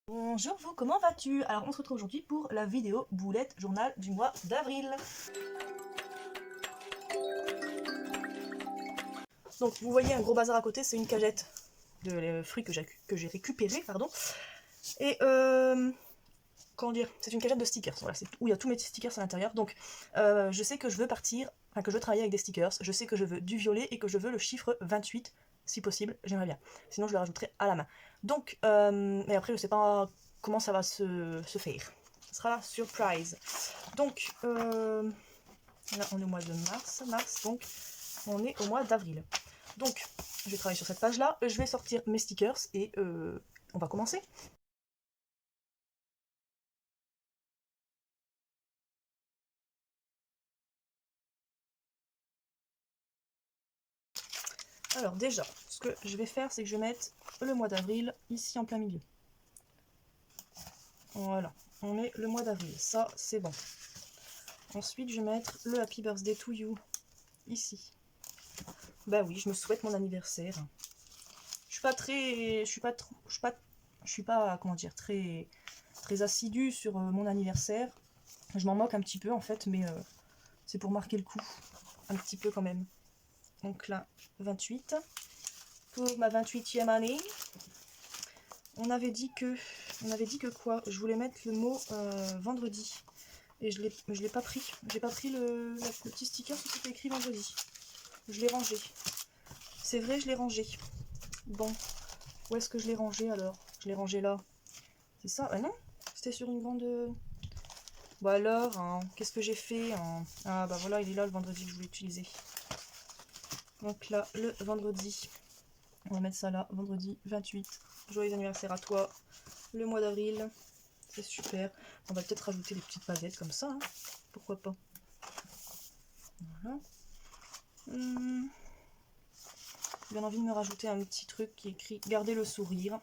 Bonjour vous, comment vas-tu? Alors on se retrouve aujourd'hui pour la vidéo boulette journal du mois d'avril. Donc vous voyez un gros bazar à côté, c'est une cagette de fruits que j'ai récupéré, pardon. Et comment dire, c'est une cagette de stickers, voilà, c'est où il y a tous mes stickers à l'intérieur. Donc je sais que je veux partir, enfin que je veux travailler avec des stickers, je sais que je veux du violet et que je veux le chiffre 28, si possible, j'aimerais bien. Sinon je le rajouterai à la main. Donc, mais après je sais pas comment ça va se faire. Ce sera la surprise. Donc, là on est au mois de mars, donc on est au mois d'avril. Donc, je vais travailler sur cette page-là, je vais sortir mes stickers et on va commencer. Alors déjà, ce que je vais faire, c'est que je vais mettre le mois d'avril ici en plein milieu. Voilà, on met le mois d'avril, ça c'est bon. Ensuite, je vais mettre le Happy Birthday to You ici. Bah oui, je me souhaite mon anniversaire. Je suis pas très, je suis pas, comment dire, très assidue sur mon anniversaire. Je m'en moque un petit peu en fait, mais c'est pour marquer le coup, un petit peu quand même. Donc là, 28. Pour ma 28e année, on avait dit que quoi? Je voulais mettre le mot vendredi. Et je l'ai pas pris. J'ai pas pris le petit sticker où c'était écrit vendredi. Je l'ai rangé. C'est vrai, je l'ai rangé. Bon, où est-ce que je l'ai rangé alors? Je l'ai rangé là. C'est ça? Ah non, c'était sur une grande... Bah alors, hein, qu'est-ce que j'ai fait hein? Ah bah voilà, il est là le vendredi que je voulais utiliser. Donc là, le vendredi. On va mettre ça là, vendredi 28. Joyeux anniversaire à toi. Le mois d'avril. C'est super. On va peut-être rajouter des petites paillettes comme ça. Hein. Pourquoi pas? Voilà. J'ai bien envie de me rajouter un petit truc qui est écrit « Gardez le sourire ».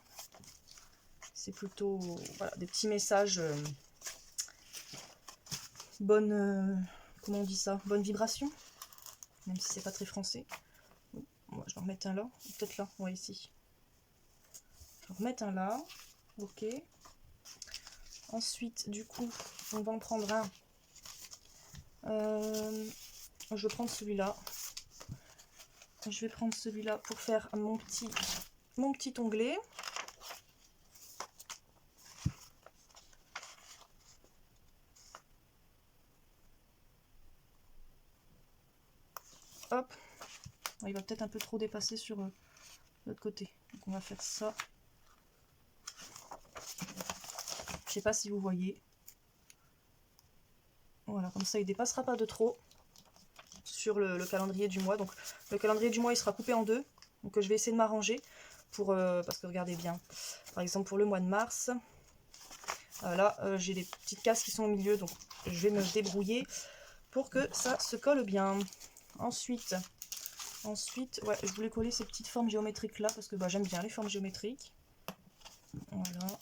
C'est plutôt voilà, des petits messages bonne... comment on dit ça? Bonne vibration. Même si c'est pas très français. Moi, je vais en remettre un là. Peut-être là. Ouais, ici. Je vais en remettre un là. Ok. Ensuite, du coup, on va en prendre un. Je vais prendre celui-là. Je vais prendre celui-là pour faire mon petit onglet. Hop. Il va peut-être un peu trop dépasser sur l'autre côté. Donc on va faire ça. Je sais pas si vous voyez. Voilà, comme ça il dépassera pas de trop sur le calendrier du mois. Donc le calendrier du mois il sera coupé en deux. Donc je vais essayer de m'arranger pour parce que regardez bien. Par exemple pour le mois de mars, là j'ai des petites cases qui sont au milieu, donc je vais me débrouiller pour que ça se colle bien. Ensuite, ouais, je voulais coller ces petites formes géométriques là parce que bah, j'aime bien les formes géométriques. Voilà,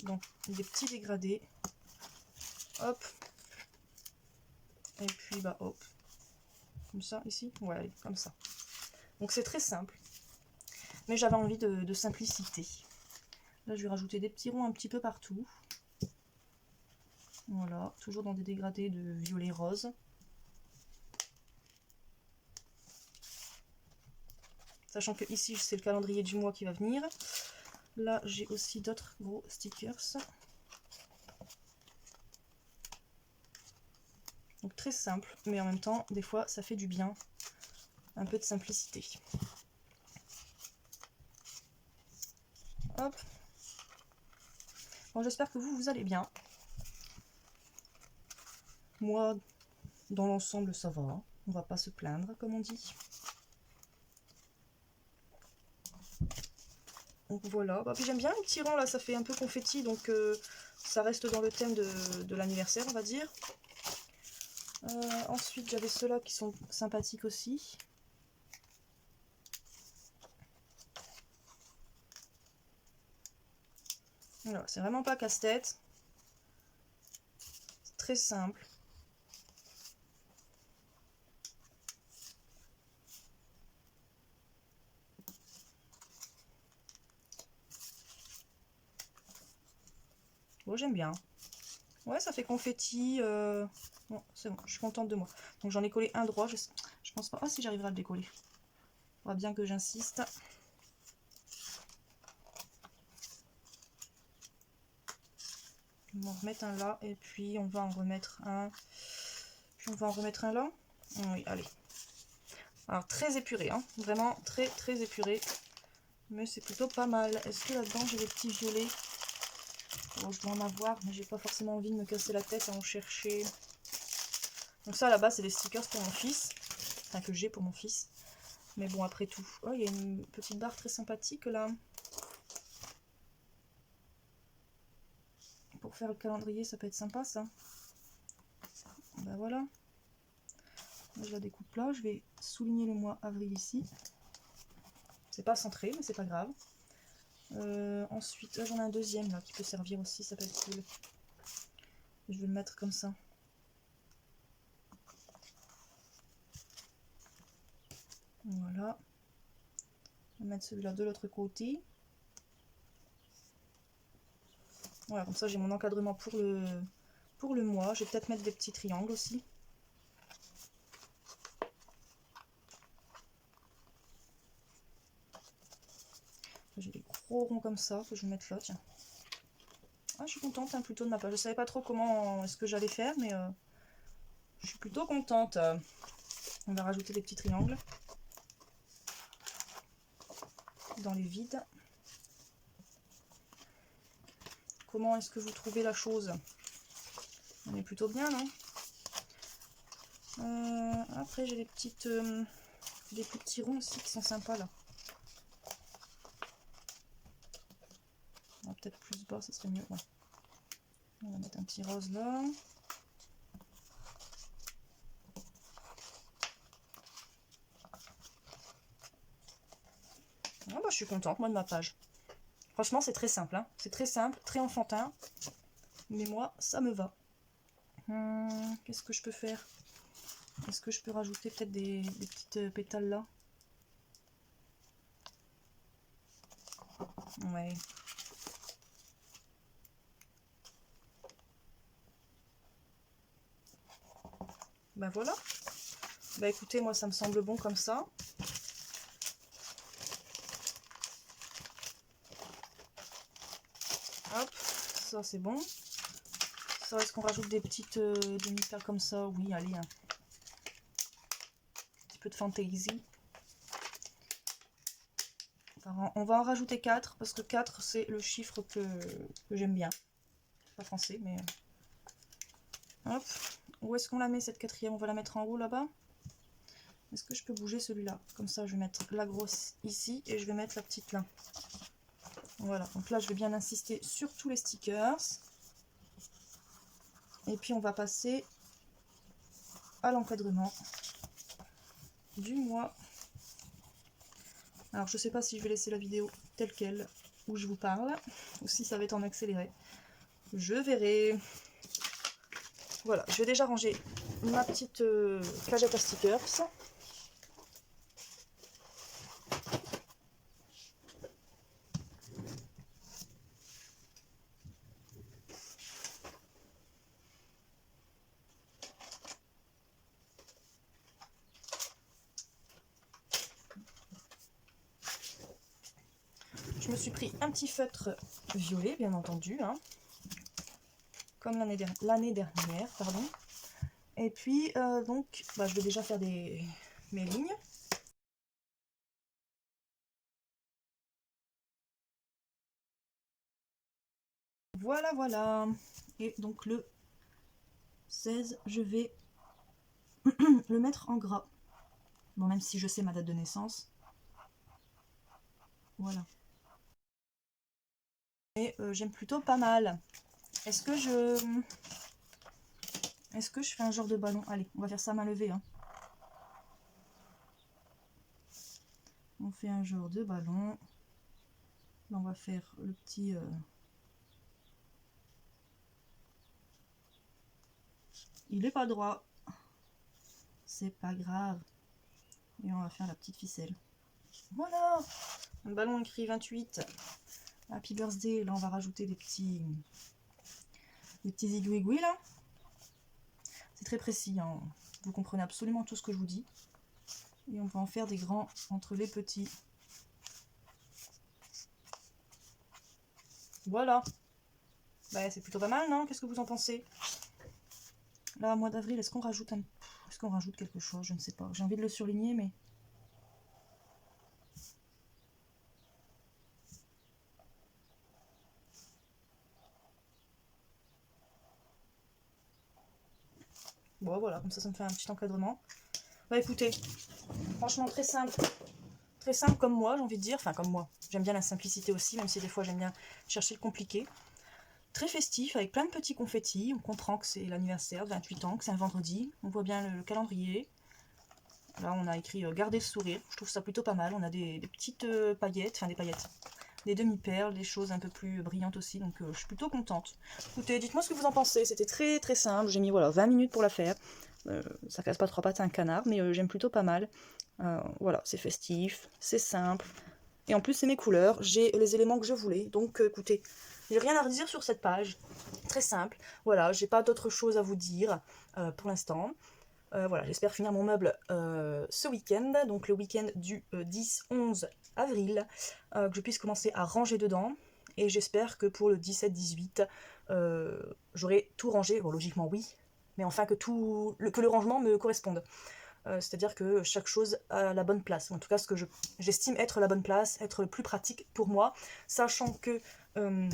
donc des petits dégradés. Hop. Et puis bah hop. Comme ça ici. Ouais, comme ça. Donc c'est très simple. Mais j'avais envie de simplicité. Là je vais rajouter des petits ronds un petit peu partout. Voilà, toujours dans des dégradés de violet rose. Sachant que ici c'est le calendrier du mois qui va venir. Là j'ai aussi d'autres gros stickers. Donc très simple, mais en même temps des fois ça fait du bien. Un peu de simplicité. Hop. Bon, j'espère que vous allez bien. Moi, dans l'ensemble, ça va. On va pas se plaindre, comme on dit. Donc voilà. Bah, puis j'aime bien les petits rangs, là. Ça fait un peu confetti, donc ça reste dans le thème de l'anniversaire, on va dire. Ensuite, j'avais ceux-là qui sont sympathiques aussi. Voilà, c'est vraiment pas casse-tête. C'est très simple. Bon, j'aime bien. Ouais, ça fait confetti. Bon, c'est bon, je suis contente de moi. Donc j'en ai collé un droit. Je pense pas. Ah, si j'arriverai à le décoller. Il faudra bien que j'insiste. On va en remettre un là. Et puis on va en remettre un. Puis on va en remettre un là. Oui, allez. Alors très épuré, hein. Vraiment très très épuré. Mais c'est plutôt pas mal. Est-ce que là-dedans j'ai des petits violets? Bon, je dois en avoir, mais j'ai pas forcément envie de me casser la tête à en chercher. Donc ça là-bas c'est des stickers pour mon fils. Enfin que j'ai pour mon fils. Mais bon après tout. Oh, il y a une petite barre très sympathique là. Pour faire le calendrier ça peut être sympa ça. Ben voilà. Là, je la découpe là. Je vais souligner le mois avril ici. C'est pas centré mais c'est pas grave. Ensuite j'en ai un deuxième là qui peut servir aussi, ça peut être cool. Je vais le mettre comme ça. Voilà. Je vais mettre celui-là de l'autre côté. Voilà, comme ça j'ai mon encadrement pour le mois. Je vais peut-être mettre des petits triangles aussi. J'ai des gros ronds comme ça que je vais mettre là, tiens. Ah, je suis contente hein, plutôt de ma page. Je savais pas trop comment est-ce que j'allais faire, mais je suis plutôt contente. On va rajouter des petits triangles dans les vides. Comment est-ce que vous trouvez la chose? On est plutôt bien, non? Après, j'ai des plus petits ronds aussi qui sont sympas là. Peut-être plus bas, ça serait mieux. Ouais. On va mettre un petit rose là. Ah bah, je suis contente, moi, de ma page. Franchement, c'est très simple. Hein. C'est très simple, très enfantin. Mais moi, ça me va. Qu'est-ce que je peux faire? Est-ce que je peux rajouter peut-être des petites pétales là? Ouais. Bah voilà. Bah écoutez, moi ça me semble bon comme ça. Hop, ça c'est bon. Ça, est-ce qu'on rajoute des petites demi-perles comme ça? Oui, allez. Un petit peu de fantaisie. On va en rajouter 4 parce que 4 c'est le chiffre que j'aime bien. Pas français, mais... Hop. Où est-ce qu'on la met cette quatrième? On va la mettre en haut là-bas. Est-ce que je peux bouger celui-là? Comme ça, je vais mettre la grosse ici et je vais mettre la petite là. Voilà, donc là, je vais bien insister sur tous les stickers. Et puis, on va passer à l'encadrement du mois. Alors, je sais pas si je vais laisser la vidéo telle qu'elle, où je vous parle, ou si ça va être en accéléré. Je verrai. Voilà, je vais déjà ranger ma petite cagette à stickers. Je me suis pris un petit feutre violet, bien entendu, hein, comme l'année dernière, pardon. Et puis, donc, bah, je vais déjà faire mes lignes. Voilà, voilà. Et donc, le 16, je vais le mettre en gras. Bon, même si je sais ma date de naissance. Voilà. Et j'aime plutôt pas mal. Est-ce que je fais un genre de ballon? Allez, on va faire ça à main levée. Hein. On fait un genre de ballon. Là, on va faire le petit... Il est pas droit. C'est pas grave. Et on va faire la petite ficelle. Voilà. Un ballon écrit 28. Happy birthday. Là, on va rajouter des petits Les petits aiguilles là. C'est très précis, hein. Vous comprenez absolument tout ce que je vous dis. Et on va en faire des grands entre les petits. Voilà. Bah, c'est plutôt pas mal, non? Qu'est-ce que vous en pensez? Là, mois d'avril, est-ce qu'on rajoute est-ce qu'on rajoute quelque chose? Je ne sais pas. J'ai envie de le surligner, mais... Bon, voilà, comme ça me fait un petit encadrement. Bah écoutez, franchement très simple. Très simple comme moi, j'ai envie de dire. Enfin, comme moi. J'aime bien la simplicité aussi, même si des fois j'aime bien chercher le compliqué. Très festif, avec plein de petits confettis. On comprend que c'est l'anniversaire de 28 ans, que c'est un vendredi. On voit bien le calendrier. Là, on a écrit garder le sourire. Je trouve ça plutôt pas mal. On a des petites paillettes, enfin des paillettes, des demi-perles, des choses un peu plus brillantes aussi. Donc, je suis plutôt contente. Écoutez, dites-moi ce que vous en pensez. C'était très très simple. J'ai mis voilà 20 minutes pour la faire. Ça casse pas trois pattes à un canard, mais j'aime plutôt pas mal. Voilà, c'est festif, c'est simple. Et en plus, c'est mes couleurs. J'ai les éléments que je voulais. Donc, écoutez, j'ai rien à redire sur cette page. Très simple. Voilà, j'ai pas d'autre chose à vous dire pour l'instant. Voilà, j'espère finir mon meuble ce week-end, donc le week-end du 10-11 avril, que je puisse commencer à ranger dedans. Et j'espère que pour le 17-18, j'aurai tout rangé. Bon, logiquement, oui, mais enfin que le rangement me corresponde. C'est-à-dire que chaque chose a la bonne place. En tout cas, ce que j'estime être la bonne place, être le plus pratique pour moi, sachant que... de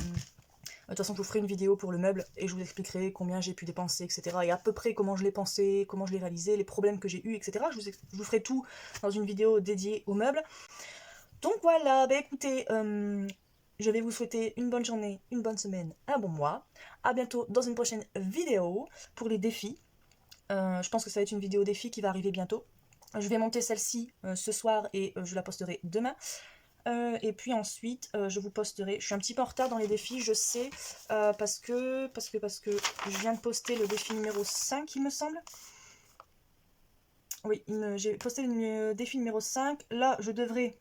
toute façon, je vous ferai une vidéo pour le meuble et je vous expliquerai combien j'ai pu dépenser, etc. Et à peu près comment je l'ai pensé, comment je l'ai réalisé, les problèmes que j'ai eus, etc. Je vous ferai tout dans une vidéo dédiée au meuble. Donc voilà, bah écoutez, je vais vous souhaiter une bonne journée, une bonne semaine, un bon mois. À bientôt dans une prochaine vidéo pour les défis. Je pense que ça va être une vidéo défi qui va arriver bientôt. Je vais monter celle-ci ce soir et je la posterai demain. Et puis ensuite, je vous posterai. Je suis un petit peu en retard dans les défis, je sais, parce que je viens de poster le défi numéro 5, il me semble. Oui, j'ai posté le défi numéro 5. Là, je devrais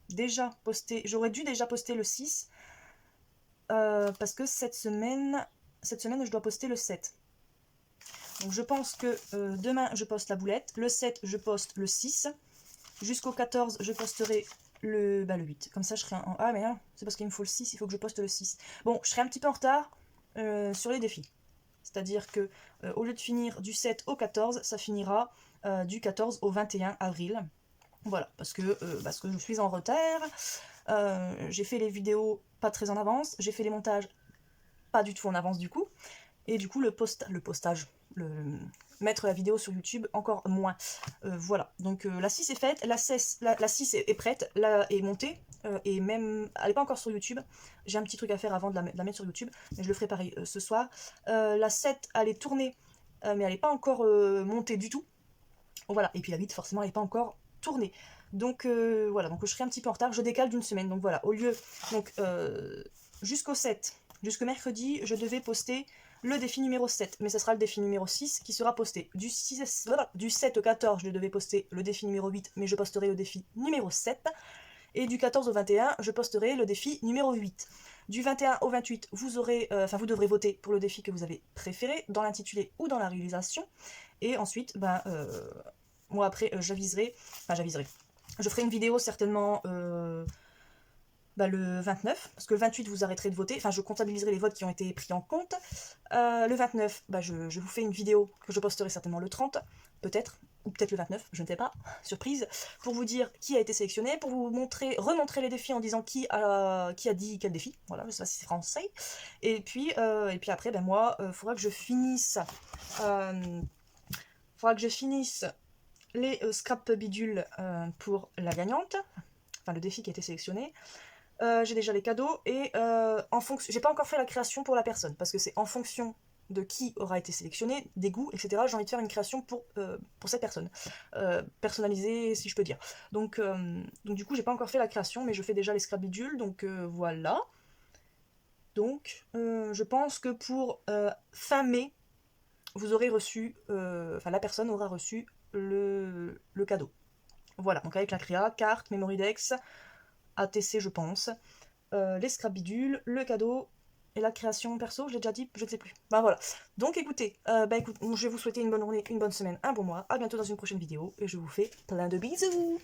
déjà poster. J'aurais dû déjà poster le 6. Parce que cette semaine, je dois poster le 7. Donc je pense que demain, je poste la boulette. Le 7, je poste le 6. Jusqu'au 14, je posterai le 8. Comme ça, je serai en... Ah, mais non, c'est parce qu'il me faut le 6, il faut que je poste le 6. Bon, je serai un petit peu en retard sur les défis. C'est-à-dire que au lieu de finir du 7 au 14, ça finira du 14 au 21 avril. Voilà, parce que je suis en retard. J'ai fait les vidéos pas très en avance. J'ai fait les montages pas du tout en avance du coup. Et du coup, mettre la vidéo sur YouTube encore moins. Voilà, donc la 6 est faite, la 6 est prête, là est montée, et même, elle n'est pas encore sur YouTube. J'ai un petit truc à faire avant de la mettre sur YouTube, mais je le ferai pareil ce soir. La 7, elle est tournée, mais elle n'est pas encore montée du tout. Voilà, et puis la 8, forcément, elle n'est pas encore tournée. Donc voilà, donc je serai un petit peu en retard, je décale d'une semaine. Donc voilà, au lieu, donc jusqu'au 7, jusqu'au mercredi, je devais poster le défi numéro 7, mais ce sera le défi numéro 6 qui sera posté. Du 7 au 14, je devais poster le défi numéro 8, mais je posterai le défi numéro 7. Et du 14 au 21, je posterai le défi numéro 8. Du 21 au 28, vous devrez voter pour le défi que vous avez préféré, dans l'intitulé ou dans la réalisation. Et ensuite, moi après, j'aviserai. Je ferai une vidéo certainement le 29, parce que le 28 vous arrêterez de voter, enfin je comptabiliserai les votes qui ont été pris en compte. Le 29, je vous fais une vidéo que je posterai certainement le 30, peut-être, ou peut-être le 29, je ne sais pas, surprise, pour vous dire qui a été sélectionné, pour vous remontrer les défis en disant qui a dit quel défi, voilà, je sais pas si c'est français, et puis après, moi, faudra que je finisse les scrap bidules pour la gagnante, enfin le défi qui a été sélectionné. J'ai déjà les cadeaux et en fonction, j'ai pas encore fait la création pour la personne parce que c'est en fonction de qui aura été sélectionné, des goûts, etc. J'ai envie de faire une création pour cette personne, personnalisée si je peux dire. Donc du coup j'ai pas encore fait la création, mais je fais déjà les scrap bidules, donc voilà. Donc je pense que pour fin mai, vous aurez reçu, la personne aura reçu le cadeau. Voilà, donc avec la créa, carte, memory dex, ATC je pense, les scrap bidules, le cadeau, Et la création perso, je l'ai déjà dit, je ne sais plus. Bah voilà. Donc écoutez, je vais vous souhaiter une bonne journée, une bonne semaine, un bon mois. À bientôt dans une prochaine vidéo. Et je vous fais plein de bisous.